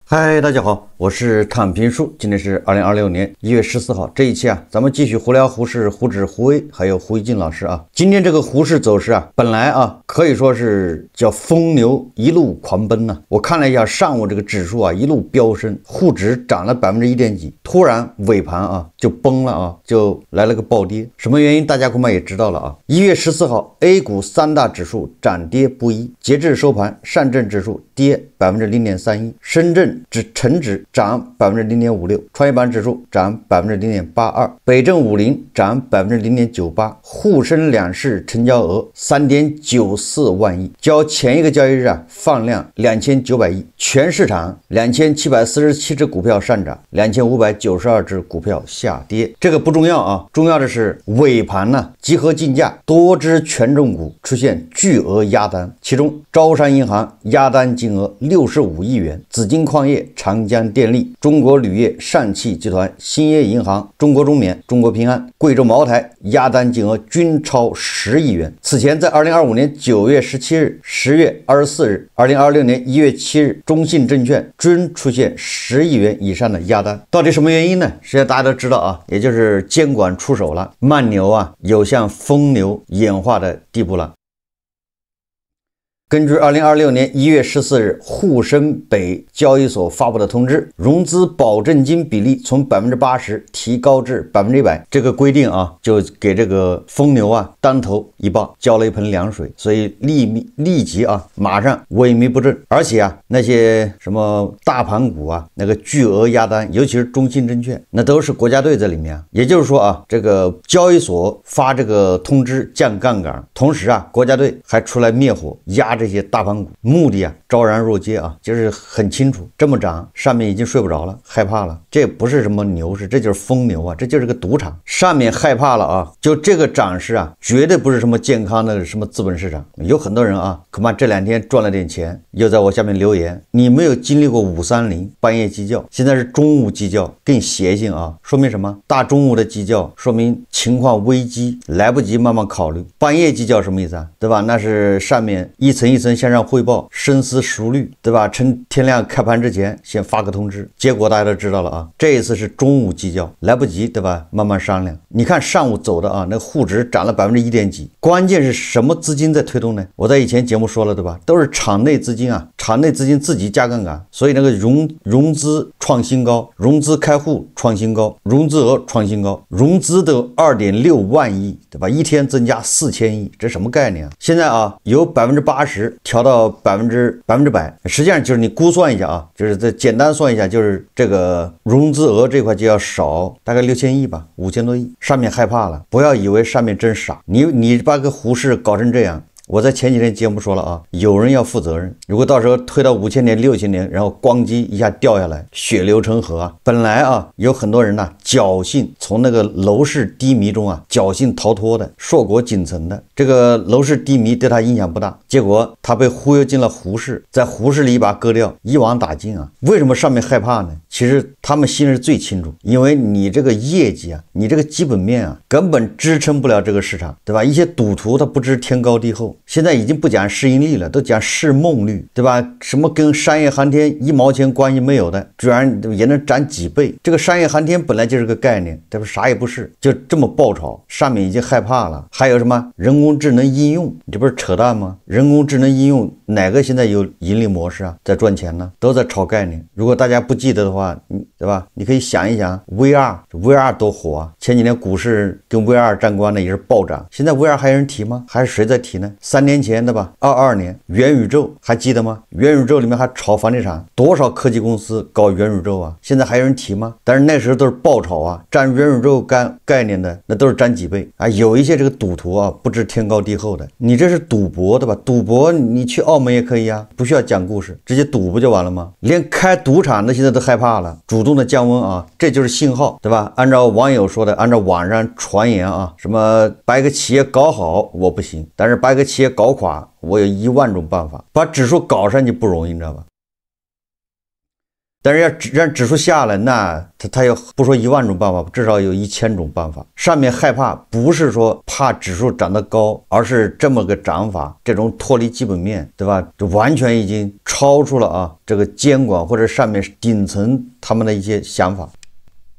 嗨，大家好，我是躺平叔，今天是2026年1月14号。这一期咱们继续胡聊胡适、胡指、胡威还有胡一静老师今天这个胡适走势本来可以说是叫疯牛一路狂奔我看了一下上午这个指数一路飙升，沪指涨了1点几，突然尾盘就崩了就来了个暴跌。什么原因大家恐怕也知道了1月14号 A 股三大指数涨跌不一，截至收盘，上证指数跌0.31%，深圳成指涨0.56%，创业板指数涨0.82%，北证50涨0.98%，沪深两市成交额3.94万亿，较前一个交易日放量2900亿，全市场2747只股票上涨，2592只股票下跌。这个不重要重要的是尾盘集合竞价，多只权重股出现巨额压单，其中招商银行压单金额65亿元，紫金矿业、长江电力、中国铝业、上汽集团、兴业银行、中国中免、中国平安、贵州茅台压单金额均超10亿元。此前在2025年9月17日、10月24日、2026年1月7日，中信证券均出现10亿元以上的压单。到底什么原因呢？实际上大家都知道也就是监管出手了，慢牛有向疯牛演化的地步了。根据2026年1月14日沪深北交易所发布的通知，融资保证金比例从80%提高至100%，这个规定就给这个疯牛当头一棒，浇了一盆凉水，所以立即马上萎靡不振。而且那些什么大盘股那个巨额压单，尤其是中信证券，那都是国家队在里面也就是说这个交易所发这个通知降杠杆，同时国家队还出来灭火压这些大盘股，目的昭然若揭就是很清楚，这么涨上面已经睡不着了，害怕了，这不是什么牛市，这就是疯牛这就是个赌场，上面害怕了就这个涨势绝对不是什么健康的什么资本市场。有很多人恐怕这2天赚了点钱，又在我下面留言，你没有经历过530半夜鸡叫，现在是中午鸡叫，更邪性说明什么？大中午的鸡叫说明情况危机，来不及慢慢考虑。半夜鸡叫什么意思对吧？那是上面一层一层向上汇报，深思熟虑对吧？趁天亮开盘之前先发个通知，结果大家都知道了这一次是中午鸡叫，来不及对吧？慢慢商量。你看上午走的那沪指涨了1点几，关键是什么资金在推动呢？我在以前节目说了对吧？都是场内资金场内资金自己加杠杆，所以那个融资创新高，融资开户创新高，融资额创新高，融资的2.6万亿对吧？一天增加4000亿，这什么概念现在由80%调到100%，实际上就是你估算一下就是再简单算一下，就是这个融资额这块就要少大概6000亿吧，5000多亿。上面害怕了，不要以为上面真傻，你把个胡适搞成这样。我在前几天节目说了有人要负责任，如果到时候推到5000年6000年，然后咣叽一下掉下来，血流成河本来有很多人侥幸从那个楼市低迷中侥幸逃脱的，硕果仅存的，这个楼市低迷对他影响不大，结果他被忽悠进了胡适，在胡适里一把割掉，一网打尽为什么上面害怕呢？其实他们心里最清楚，因为你这个业绩你这个基本面根本支撑不了这个市场对吧？一些赌徒他不知天高地厚，现在已经不讲市盈率了，都讲市梦率对吧？什么跟商业航天1毛钱关系没有的，居然也能涨几倍。这个商业航天本来就是个概念对吧？啥也不是，就这么爆炒，上面已经害怕了。还有什么人工智能应用，你这不是扯淡吗？人工智能应用哪个现在有盈利模式在赚钱呢？都在炒概念。如果大家不记得的话对吧？你可以想一想 VR 多火前几年股市跟 VR 沾关的也是暴涨，现在 VR 还有人提吗？还是谁在提呢？3年前的吧，22年元宇宙还记得吗？元宇宙里面还炒房地产，多少科技公司搞元宇宙现在还有人提吗？但是那时候都是爆炒占元宇宙概念的那都是占几倍有一些这个赌徒不知天高地厚的，你这是赌博对吧？赌博你去澳门也可以不需要讲故事，直接赌不就完了吗？连开赌场的现在都害怕了，主动的降温这就是信号对吧？按照网友说的，按照网上传言什么把一个企业搞好我不行，但是把一个企业搞垮我有1万种办法，把指数搞上去不容易，你知道吧？但是要让指数下来，那他要不说10000种办法，至少有1000种办法。上面害怕不是说怕指数涨得高，而是这么个涨法，这种脱离基本面，对吧？这完全已经超出了这个监管或者上面顶层他们的一些想法。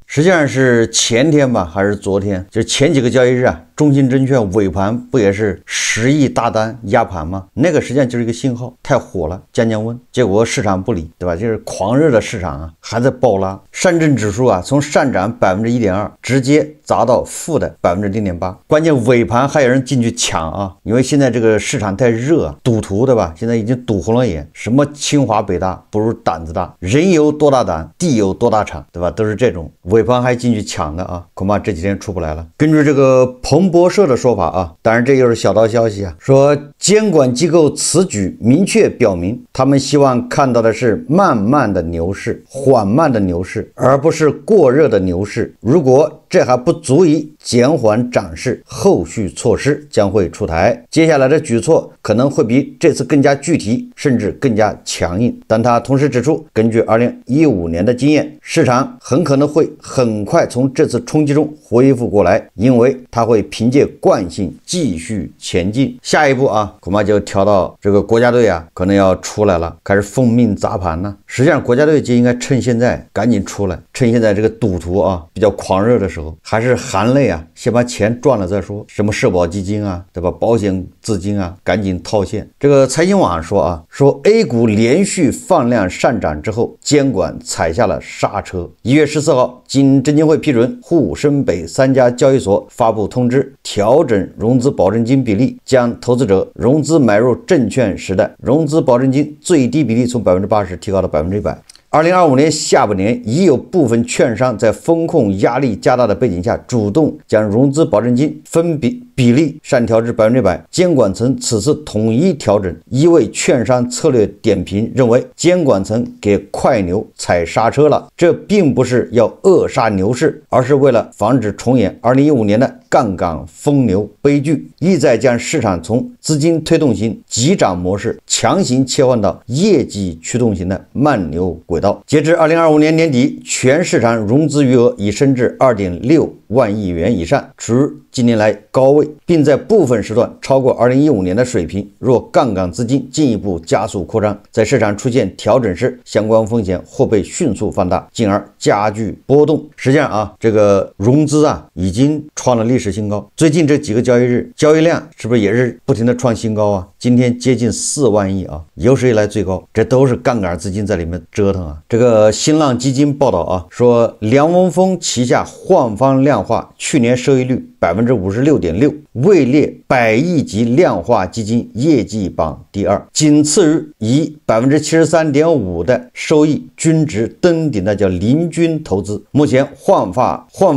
实际上是前天吧，还是昨天，就是前几个交易日中信证券尾盘不也是10亿大单压盘吗？那个实际上就是一个信号，太火了，降温，结果市场不理，对吧？就是狂热的市场还在暴拉，上证指数从上涨1.2%直接砸到负的0.8%，关键尾盘还有人进去抢因为现在这个市场太热赌徒，对吧？现在已经赌红了眼，什么清华北大不如胆子大，人有多大胆，地有多大产，对吧？都是这种。尾盘还进去抢的恐怕这几天出不来了。根据这个彭博社的说法当然这又是小道消息说监管机构此举明确表明，他们希望看到的是慢慢的牛市，缓慢的牛市，而不是过热的牛市。如果这还不足以减缓涨势，后续措施将会出台。接下来的举措可能会比这次更加具体，甚至更加强硬。但他同时指出，根据2015年的经验，市场很可能会很快从这次冲击中恢复过来，因为它会凭借惯性继续前进。下一步恐怕就调到这个国家队可能要出来了，开始奉命砸盘呢。实际上国家队就应该趁现在赶紧出来，趁现在这个赌徒比较狂热的时候，还是含泪先把钱赚了再说。什么社保基金对吧，保险资金赶紧套现。这个财经网说 A 股连续放量上涨之后，监管踩下了刹车。1月14号，经证监会批准，沪深北3家交易所发布通知，调整融资保证金比例，将投资者融资买入证券时的融资保证金最低比例从80%提高到100%。2025年下半年，已有部分券商在风控压力加大的背景下，主动将融资保证金分比例上调至100%。监管层此次统一调整，一位券商策略点评认为，监管层给快牛踩刹车了。这并不是要扼杀牛市，而是为了防止重演2015年的杠杆疯牛悲剧，意在将市场从资金推动型急涨模式强行切换到业绩驱动型的慢牛轨道。截至2025年年底，全市场融资余额已升至2.6万亿元以上，处于近年来高位，并在部分时段超过2015年的水平。若杠杆资金进一步加速扩张，在市场出现调整时，相关风险会被迅速放大，进而加剧波动。实际上这个融资已经创了历史新高。最近这几个交易日，交易量是不是也是不停的创新高今天接近4万亿有史以来最高，这都是杠杆资金在里面折腾这个新浪基金报道说梁文峰旗下换方量化去年收益率56.6%，位列100亿级量化基金业绩榜第2，仅次于以73.5%的收益均值登顶的叫林军投资。目前换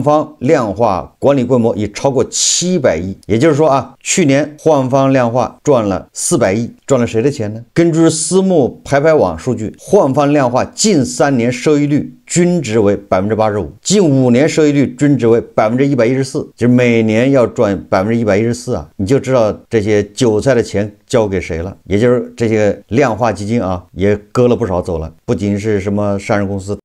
方量化管理规模已超过700亿，也就是说去年换方量化赚了400亿，赚了谁的钱呢？根据私募排排网数据，换方量化近3年收益率均值为85%，近5年收益率均值为114%，就是每年要赚114%你就知道这些韭菜的钱交给谁了，也就是这些量化基金也割了不少走了，不仅是什么上市公司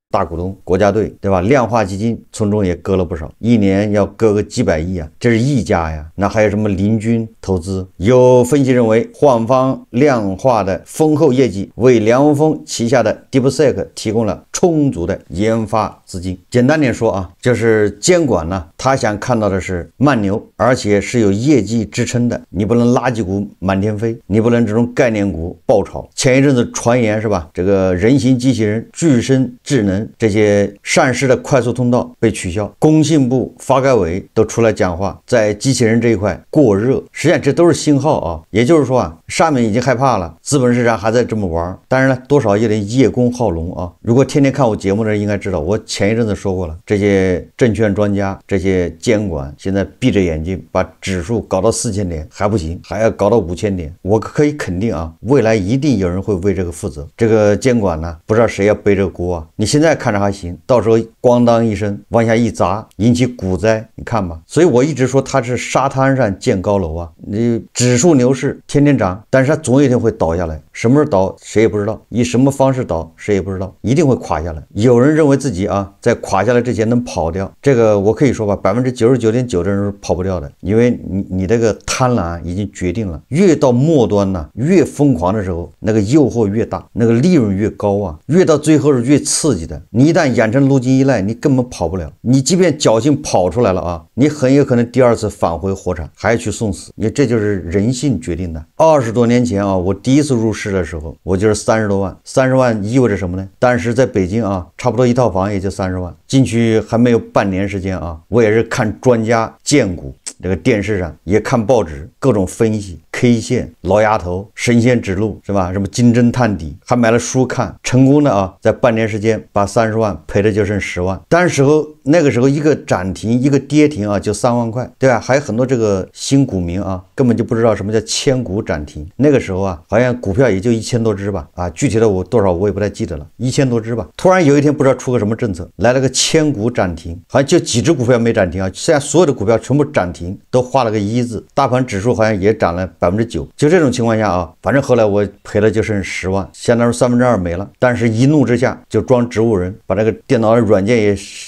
大股东国家队，对吧？量化基金从中也割了不少，一年要割个几百亿这是一家呀。那还有什么林军投资？有分析认为，换方量化的丰厚业绩为梁文峰旗下的 DeepSeek 提供了充足的研发资金。简单点说就是监管他想看到的是慢牛，而且是有业绩支撑的。你不能垃圾股满天飞，你不能这种概念股爆炒。前一阵子传言是吧？这个人形机器人、具身智能这些上市的快速通道被取消，工信部、发改委都出来讲话，在机器人这一块过热。实际上这都是信号也就是说上面已经害怕了，资本市场还在这么玩。当然了，多少也得叶公好龙如果天天看我节目的人应该知道，我前一阵子说过了，这些证券专家、这些监管现在闭着眼睛把指数搞到4000点还不行，还要搞到5000点。我可以肯定未来一定有人会为这个负责。这个监管不知道谁要背这个锅你现在看着还行，到时候咣当一声往下一砸，引起股灾，你看吧。所以我一直说它是沙滩上建高楼你指数牛市天天涨，但是它总有一天会倒下来。什么时候倒谁也不知道，以什么方式倒谁也不知道，一定会垮下来。有人认为自己啊在垮下来之前能跑掉，这个我可以说吧，99.9%的人是跑不掉的，因为你这个贪婪已经决定了，越到末端呢，越疯狂的时候，那个诱惑越大，那个利润越高啊，越到最后是越刺激的。你一旦养成路径依赖，你根本跑不了。你即便侥幸跑出来了啊，你很有可能第二次返回火场，还要去送死。这就是人性决定的。20多年前啊，我第一次入市的时候，我就是30多万，30万意味着什么呢？当时在北京啊，差不多一套房也就30万，进去还没有半年时间啊，我也是看专家荐股。这个电视上也看报纸，各种分析 K 线、老丫头、神仙指路是吧？什么金针探底，还买了书看，成功的啊，在半年时间把30万赔的就剩10万。但是那个时候一个涨停一个跌停啊，就3万块，对吧？还有很多这个新股民啊，根本就不知道什么叫千股涨停。那个时候啊，好像股票也就1000多只吧，啊，具体的多少我也不太记得了，1000多只吧。突然有一天不知道出个什么政策，来了个千股涨停，好像就几只股票没涨停啊，现在所有的股票全部涨停。都画了个1字，大盘指数好像也涨了9%，就这种情况下啊，反正后来我赔了就剩10万，相当于2/3没了。但是一怒之下就装植物人，把这个电脑的软件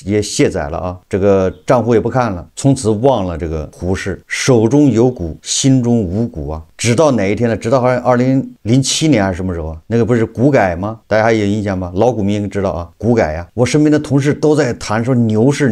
也卸载了啊，这个账户也不看了，从此忘了这个胡适，手中有股，心中无股啊。直到哪一天呢？直到好像2007年还是什么时候啊？那个不是股改吗？大家还有印象吗？老股民知道啊，股改呀。我身边的同事都在谈说牛市，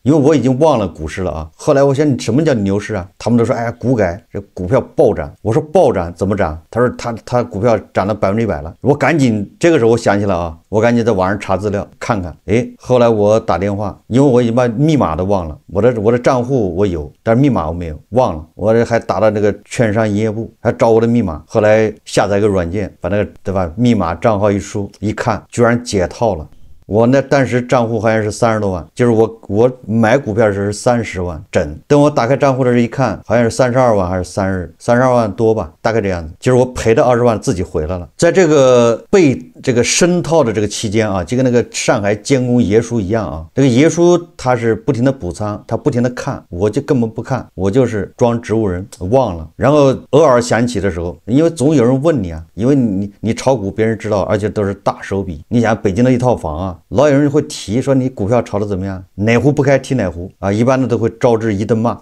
因为我已经忘了股市了啊。后来我想什么叫牛市啊？他们都说哎呀股改，这股票暴涨。我说暴涨怎么涨？他说他股票涨了100%了。我赶紧这个时候我想起了啊，我赶紧在网上查资料看看。哎，后来我打电话，因为我已经把密码都忘了，我的账户我有，但是密码我没有，忘了。我这还打到那个券商营业部。还找我的密码，后来下载一个软件，把那个对吧密码账号一输，一看居然解套了。我那当时账户好像是30多万，就是我买股票的时候是30万整，等我打开账户的时候一看，好像是32万还是32万多吧，大概这样子。就是我赔的20万自己回来了。在这个被这个深套的这个期间啊，就跟那个上海监工爷叔一样啊，这个爷叔他是不停的补仓，他不停的看，我就根本不看，我就是装植物人，忘了。然后偶尔想起的时候，因为总有人问你啊，因为你炒股别人知道，而且都是大手笔。你想北京的一套房啊，老有人会提说你股票炒得怎么样，哪壶不开提哪壶啊，一般的都会招致一顿骂。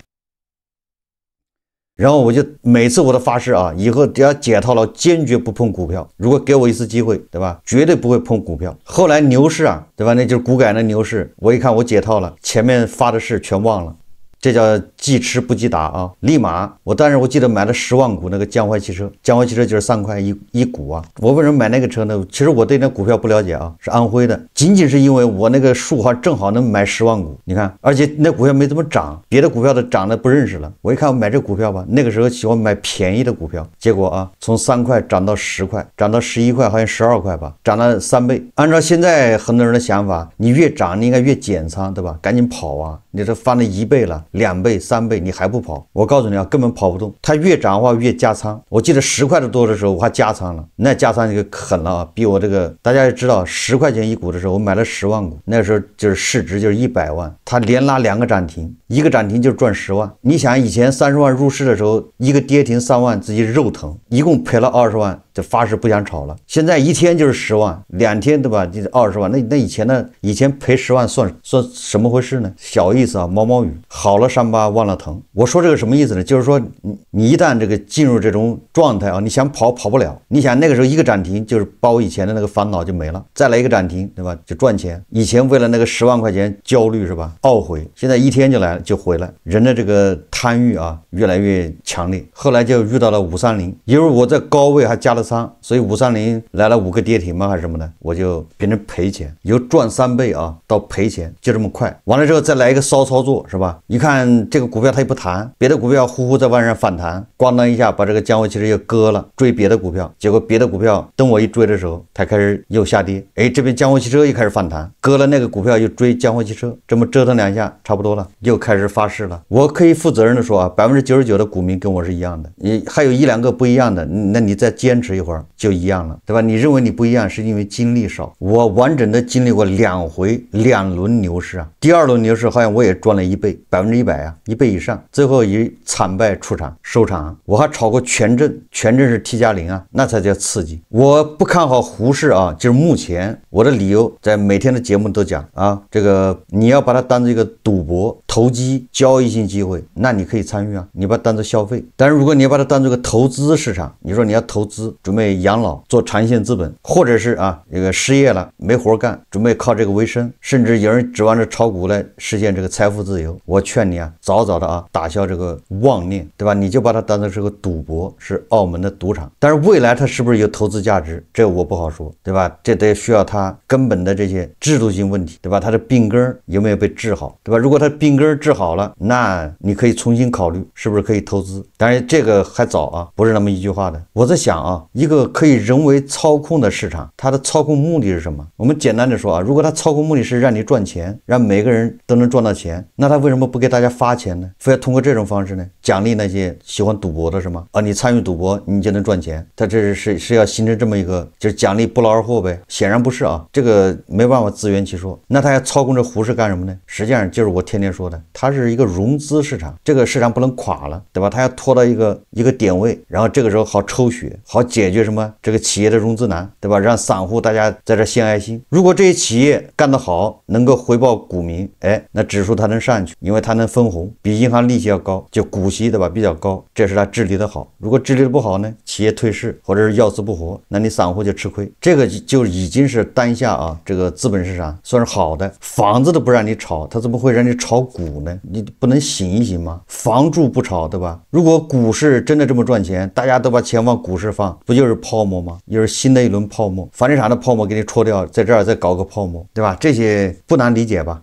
然后我就每次我都发誓啊，以后只要解套了，坚决不碰股票。如果给我一次机会，对吧？绝对不会碰股票。后来牛市啊，对吧？那就是股改的牛市，我一看我解套了，前面发的誓全忘了。这叫记吃不记打啊！立马我当时我记得买了10万股那个江淮汽车，江淮汽车就是3块一股啊。我为什么买那个车呢？其实我对那股票不了解啊，是安徽的，仅仅是因为我那个数号正好能买10万股，你看，而且那股票没怎么涨，别的股票都涨得不认识了。我一看我买这股票吧，那个时候喜欢买便宜的股票，结果啊，从3块涨到10块，涨到11块，好像12块吧，涨了3倍。按照现在很多人的想法，你越涨你应该越减仓，对吧？赶紧跑啊！你这翻了1倍了。2倍3倍你还不跑，我告诉你啊，根本跑不动。它越涨的话越加仓。我记得10块多的时候我还加仓了，那加仓就狠了啊！比我这个大家也知道，10块钱一股的时候我买了10万股，那时候就是市值就是100万，它连拉2个涨停，一个涨停就赚10万。你想以前30万入市的时候，一个跌停3万，自己肉疼，一共赔了20万，就发誓不想炒了。现在一天就是10万，2天对吧？就20万，那以前赔10万算什么回事呢？小意思啊，毛毛雨。好了伤疤忘了疼。我说这个什么意思呢？就是说你一旦这个进入这种状态啊，你想跑不了。你想那个时候一个涨停就是把我以前的那个烦恼就没了，再来一个涨停，对吧？就赚钱。以前为了那个10万块钱焦虑是吧？懊悔，现在一天就回来。人的这个贪欲啊越来越强烈。后来就遇到了530，因为我在高位还加了仓，所以530来了5个跌停吗还是什么的，我就变成赔钱，由赚3倍啊到赔钱，就这么快。完了之后再来一个骚操作是吧？一看这个股票它也不弹，别的股票呼呼在往上反弹，咣当一下把这个江淮汽车又割了，追别的股票，结果别的股票等我一追的时候，它开始又下跌。哎，这边江淮汽车又开始反弹，割了那个股票又追江淮汽车，这么折腾2下差不多了，又开始发誓了。我可以负责任的说啊，99%的股民跟我是一样的，你还有1-2个不一样的，那你再坚持持一会儿就一样了，对吧？你认为你不一样，是因为经历少。我完整的经历过2轮牛市啊，第2轮牛市好像我也赚了1倍，100%啊，1倍以上，最后以惨败出场收场。我还炒过权证，权证是 T+0啊，那才叫刺激。我不看好胡适啊，就是目前我的理由在每天的节目都讲啊，这个你要把它当做一个赌博、投机、交易性机会，那你可以参与啊，你把它当做消费。但是如果你要把它当做个投资市场，你说你要投资，准备养老，做长线资本，或者是啊这个失业了没活干，准备靠这个为生，甚至有人指望着炒股来实现这个财富自由，我劝你啊，早早的啊打消这个妄念，对吧？你就把它当成是个赌博，是澳门的赌场。但是未来它是不是有投资价值，这我不好说，对吧？这得需要它根本的这些制度性问题，对吧？它的病根有没有被治好，对吧？如果它病根治好了，那你可以重新考虑是不是可以投资。当然这个还早啊，不是那么一句话的。我在想啊，一个可以人为操控的市场，它的操控目的是什么？我们简单的说啊，如果它操控目的是让你赚钱，让每个人都能赚到钱，那他为什么不给大家发钱呢？非要通过这种方式呢？奖励那些喜欢赌博的是吗？啊，你参与赌博你就能赚钱，他这是要形成这么一个就是奖励不劳而获呗？显然不是啊，这个没办法自圆其说。那他要操控这胡适干什么呢？实际上就是我天天说的，它是一个融资市场，这个市场不能垮了，对吧？它要拖到一个点位，然后这个时候好抽血，好解决什么这个企业的融资难，对吧？让散户大家在这献爱心。如果这些企业干得好，能够回报股民，哎，那指数它能上去，因为它能分红，比银行利息要高，就股息，对吧？比较高，这是它治理的好。如果治理的不好呢，企业退市或者是要死不活，那你散户就吃亏。这个就已经是当下啊这个资本市场算是好的。房子都不让你炒，它怎么会让你炒股呢？你不能醒一醒吗？房住不炒，对吧？如果股市真的这么赚钱，大家都把钱往股市放，不就是泡沫吗？又是新的一轮泡沫，房地产的泡沫给你戳掉，在这儿再搞个泡沫，对吧？这些不难理解吧？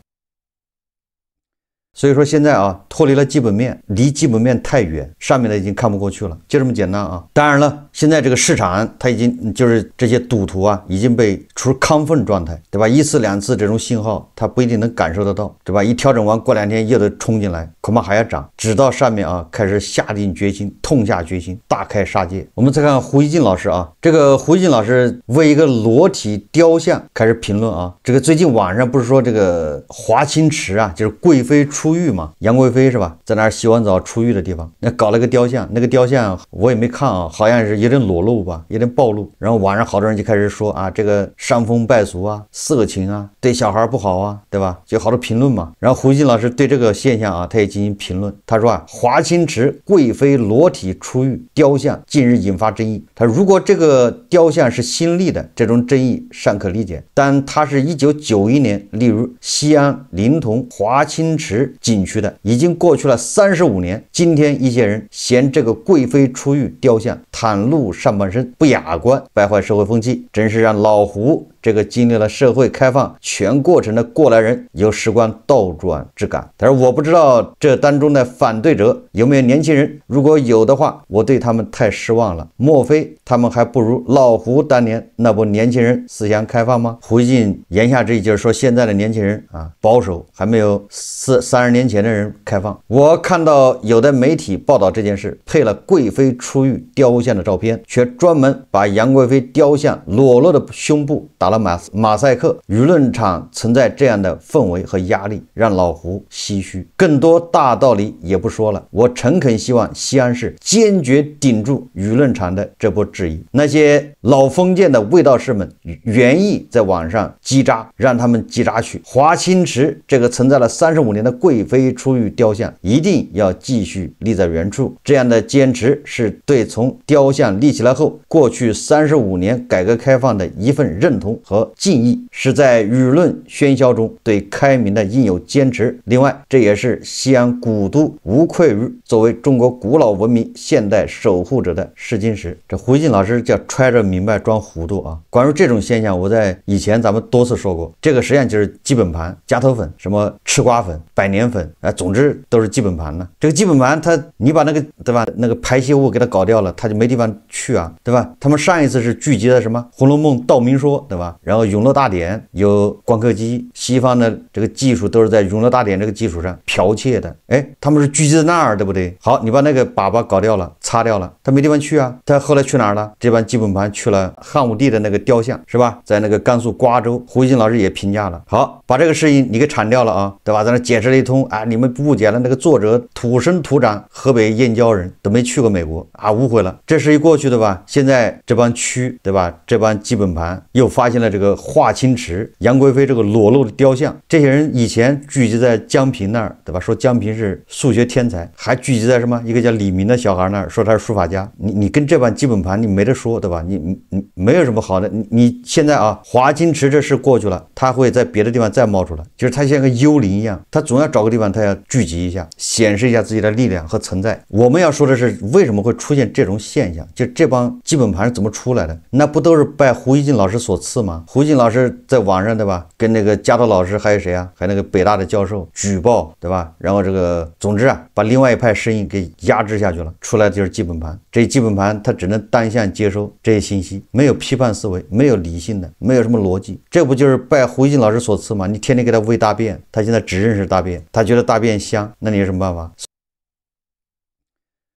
所以说现在啊，脱离了基本面，离基本面太远，上面的已经看不过去了，就这么简单啊。当然了，现在这个市场它已经就是这些赌徒啊，已经被处于亢奋状态，对吧？1次2次这种信号，它不一定能感受得到，对吧？一调整完，过2天又得冲进来，恐怕还要涨，直到上面啊开始下定决心，痛下决心，大开杀戒。我们再看胡一静老师啊，这个胡一静老师为一个裸体雕像开始评论啊，这个最近网上不是说这个华清池啊，就是贵妃出浴嘛，杨贵妃是吧，在那儿洗完澡出浴的地方，那搞了个雕像，那个雕像我也没看啊，好像是有点裸露吧，有点暴露。然后网上好多人就开始说啊，这个伤风败俗啊，色情啊，对小孩不好啊，对吧？就好多评论嘛。然后胡一静老师对这个现象啊，他也进行评论。他说啊，华清池贵妃裸体出浴雕像近日引发争议。他如果这个雕像是新立的，这种争议尚可理解，但它是1991年例如西安临潼华清池景区的，已经过去了35年。今天一些人嫌这个贵妃出浴雕像袒露上半身不雅观，败坏社会风气，真是让老胡这个经历了社会开放全过程的过来人有时光倒转之感。但是我不知道这当中的反对者有没有年轻人，如果有的话，我对他们太失望了。莫非他们还不如老胡当年那波年轻人思想开放吗？胡一静言下之意就是说，现在的年轻人啊保守，还没有30年前的人开放。我看到有的媒体报道这件事，配了贵妃出浴雕像的照片，却专门把杨贵妃雕像裸露的胸部打了马赛克。舆论场存在这样的氛围和压力，让老胡唏嘘。更多大道理也不说了，我诚恳希望西安市坚决顶住舆论场的这波质疑。那些老封建的卫道士们愿意在网上击渣，让他们击渣去。华清池这个存在了35年的贵妃出浴雕像一定要继续立在原处，这样的坚持是对从雕像立起来后过去35年改革开放的一份认同和敬意，是在舆论喧嚣中对开明的应有坚持。另外，这也是西安古都无愧于作为中国古老文明现代守护者的试金石。这胡一静老师叫揣着明白装糊涂啊！关于这种现象，我在以前咱们多次说过，这个实际上就是基本盘、夹头粉、什么吃瓜粉、百年粉啊，总之都是基本盘呢。这个基本盘你把那个对吧，那个排泄物给它搞掉了，它就没地方去啊，对吧？他们上一次是聚集的什么《红楼梦》道明说，对吧？吧？然后永乐大典有光刻机，西方的这个技术都是在永乐大典这个基础上剽窃的。哎，他们是聚集在那儿，对不对？好，你把那个粑粑搞掉了，擦掉了，他没地方去啊。他后来去哪儿了？这帮基本盘去了汉武帝的那个雕像，是吧？在那个甘肃瓜州，胡锡进老师也评价了。好，把这个事情你给铲掉了啊，对吧？在那解释了一通啊，你们误解了，那个作者土生土长河北燕郊人，都没去过美国啊，误会了。这事一过去，对吧？现在这帮区，对吧？这帮基本盘又发现了这个华清池、杨贵妃这个裸露的雕像。这些人以前聚集在江平那儿，对吧？说江平是数学天才，还聚集在什么一个叫李明的小孩那儿，说他是书法家。你跟这帮基本盘你没得说，对吧？你没有什么好的。你现在啊，华清池这事过去了，他会在别的地方再冒出来，就是他像个幽灵一样，他总要找个地方他要聚集一下，显示一下自己的力量和存在。我们要说的是为什么会出现这种现象，就这帮基本盘是怎么出来的？那不都是拜胡锡进老师所赐吗？胡锡进老师在网上，对吧？跟那个加藤老师还有谁啊？还有那个北大的教授举报，对吧？然后这个总之啊，把另外一派声音给压制下去了，出来的就是基本盘。这基本盘他只能单向接收这些信息，没有批判思维，没有理性的，没有什么逻辑。这不就是拜胡锡进老师所赐吗？你天天给他喂大便，他现在只认识大便，他觉得大便香，那你有什么办法？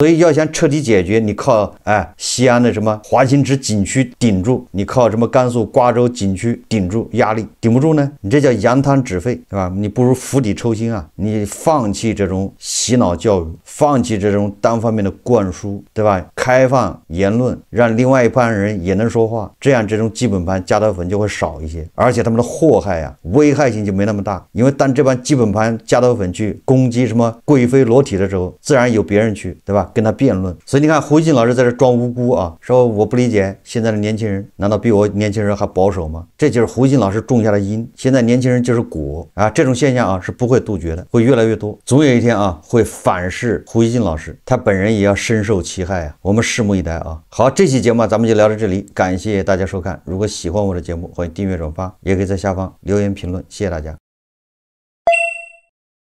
所以要想彻底解决，你靠西安的什么华清池景区顶住，你靠什么甘肃瓜州景区顶住压力，顶不住呢？你这叫扬汤止沸，对吧？你不如釜底抽薪啊！你放弃这种洗脑教育，放弃这种单方面的灌输，对吧？开放言论，让另外一帮人也能说话，这样这种基本盘加德粉就会少一些，而且他们的祸害啊，危害性就没那么大。因为当这帮基本盘加德粉去攻击什么贵妃裸体的时候，自然有别人去，对吧？跟他辩论。所以你看胡锡进老师在这装无辜啊，说我不理解现在的年轻人，难道比我年轻人还保守吗？这就是胡锡进老师种下的因，现在年轻人就是果啊。这种现象啊是不会杜绝的，会越来越多，总有一天啊会反噬胡锡进老师，他本人也要深受其害啊。我们拭目以待啊。好，这期节目咱们就聊到这里，感谢大家收看。如果喜欢我的节目，欢迎订阅转发，也可以在下方留言评论，谢谢大家。